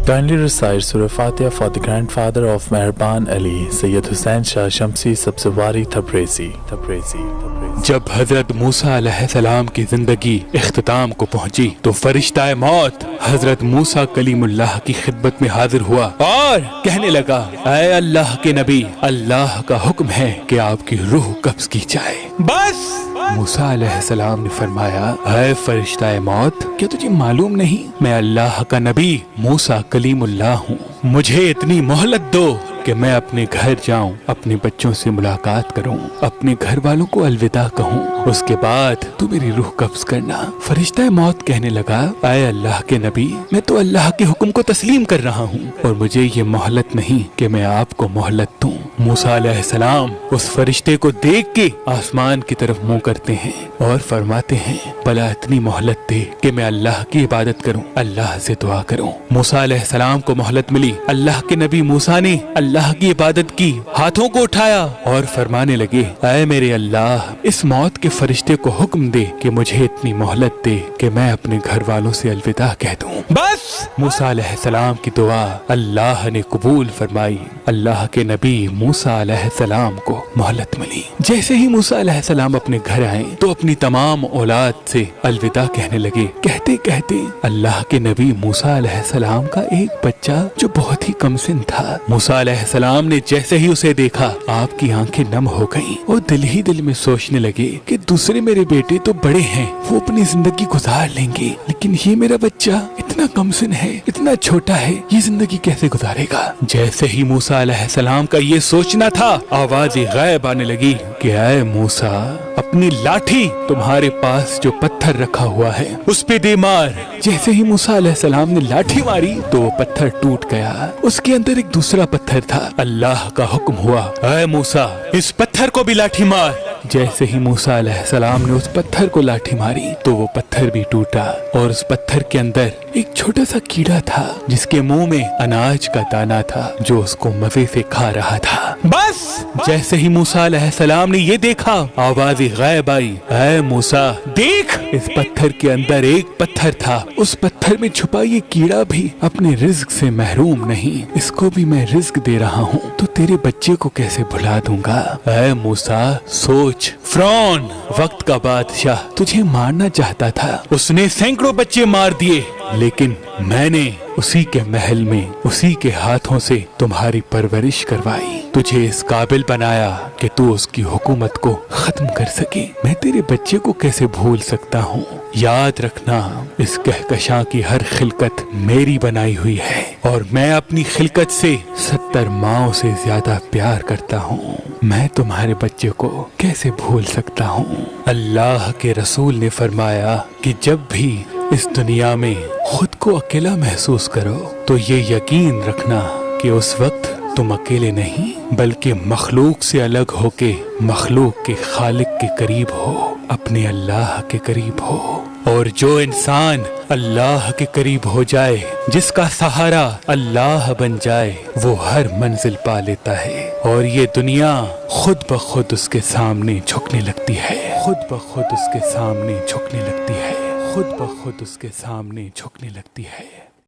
Kindly recite Surah Fatiha for the grandfather of Mehraban Ali, Sayyid Hussain Shah Shamsi Sabzwari Tabrizi. جب حضرت موسیٰ علیہ السلام کی زندگی اختتام کو پہنچی تو فرشتہ موت حضرت موسیٰ کلیم اللہ کی خدمت میں حاضر ہوا اور کہنے لگا، اے اللہ کے نبی، اللہ کا حکم ہے کہ آپ کی روح قبض کی جائے۔ بس موسیٰ علیہ السلام نے فرمایا، اے فرشتہ موت، کیا تجھے معلوم نہیں میں اللہ کا نبی موسیٰ کلیم اللہ ہوں؟ مجھے اتنی مہلت دو کہ میں اپنے گھر جاؤں، اپنے بچوں سے ملاقات کروں، اپنے گھر والوں کو الوداع کہوں، اس کے بعد تو میری روح قبض کرنا۔ فرشتہ موت کہنے لگا، اے اللہ کے نبی، میں تو اللہ کے حکم کو تسلیم کر رہا ہوں اور مجھے یہ مہلت نہیں کہ میں آپ کو مہلت دوں۔ موسیٰ علیہ السلام اس فرشتے کو دیکھ کے آسمان کی طرف منہ کرتے ہیں اور فرماتے ہیں، بھلا اتنی مہلت دے کہ میں اللہ کی عبادت کروں، اللہ سے دعا کروں۔ موسیٰ علیہ السلام کو مہلت ملی۔ اللہ کے نبی موسیٰ نے اللہ کی عبادت کی، ہاتھوں کو اٹھایا اور فرمانے لگے، اے میرے اللہ، اس موت کے فرشتے کو حکم دے کہ مجھے اتنی مہلت دے کہ میں اپنے گھر والوں سے الوداع کہہ دوں۔ بس موسیٰ علیہ السلام کی دعا اللہ نے قبول فرمائی۔ اللہ کے نبی موسیٰ علیہ السلام کو مہلت ملی۔ جیسے ہی موسیٰ علیہ السلام اپنے گھر آئے تو اپنی تمام اولاد سے الوداع کہنے لگے۔ کہتے کہتے اللہ کے نبی موسیٰ علیہ السلام کا ایک بچہ جو بہت ہی کم سن تھا، موسیٰ علیہ السلام نے جیسے ہی اسے دیکھا آپ کی آنکھیں نم ہو گئیں اور دل ہی دل میں سوچنے لگے کہ دوسرے میرے بیٹے تو بڑے ہیں، وہ اپنی زندگی گزار لیں گے، لیکن یہ میرا بچہ اتنا کم سن ہے، اتنا چھوٹا ہے، یہ زندگی کیسے گزارے گا؟ جیسے ہی موسیٰ علیہ السلام کا یہ سوچنا تھا، آواز غیب آنے لگی کہ اے موسیٰ، اپنی لاٹھی تمہارے پاس جو پتھر رکھا ہوا ہے اس پہ دے مار۔ جیسے ہی موسیٰ علیہ السلام نے لاٹھی ماری تو وہ پتھر ٹوٹ گیا، اس کے اندر ایک دوسرا پتھر تھا۔ اللہ کا حکم ہوا، اے موسیٰ، اس پتھر کو بھی لاٹھی مار۔ جیسے ہی موسیٰ علیہ السلام نے اس پتھر کو لاٹھی ماری تو وہ پتھر بھی ٹوٹا اور اس پتھر کے اندر ایک چھوٹا سا کیڑا تھا جس کے منہ میں اناج کا دانہ تھا جو اس کو مزے سے کھا رہا تھا۔ بس جیسے ہی موسیٰ علیہ السلام نے یہ دیکھا، آواز غیب آئی، اے موسیٰ، دیکھ، اس پتھر کے اندر ایک پتھر تھا، اس پتھر میں چھپا یہ کیڑا بھی اپنے رزق سے محروم نہیں، اس کو بھی میں رزق دے رہا ہوں، تو تیرے بچے کو کیسے بھلا دوں گا؟ اے موسیٰ، سوچ، فرعون وقت کا بادشاہ تجھے مارنا چاہتا تھا، اس نے سینکڑوں بچے مار دیے، لیکن میں نے اسی کے محل میں اسی کے ہاتھوں سے تمہاری پرورش کروائی، تجھے اس قابل بنایا کہ تو اس کی حکومت کو ختم کر سکے۔ میں تیرے بچے کو کیسے بھول سکتا ہوں؟ یاد رکھنا، اس کہکشاں کی ہر خلقت میری بنائی ہوئی ہے اور میں اپنی خلقت سے 70 ماؤں سے زیادہ پیار کرتا ہوں، میں تمہارے بچے کو کیسے بھول سکتا ہوں؟ اللہ کے رسول نے فرمایا کہ جب بھی اس دنیا میں خود کو اکیلا محسوس کرو تو یہ یقین رکھنا کہ اس وقت تم اکیلے نہیں بلکہ مخلوق سے الگ ہو کے مخلوق کے خالق کے قریب ہو، اپنے اللہ کے قریب ہو۔ اور جو انسان اللہ کے قریب ہو جائے، جس کا سہارا اللہ بن جائے، وہ ہر منزل پا لیتا ہے اور یہ دنیا خود بخود اس کے سامنے جھکنے لگتی ہے، خود بخود اس کے سامنے جھکنے لگتی ہے، خود بخود اس کے سامنے جھکنے لگتی ہے۔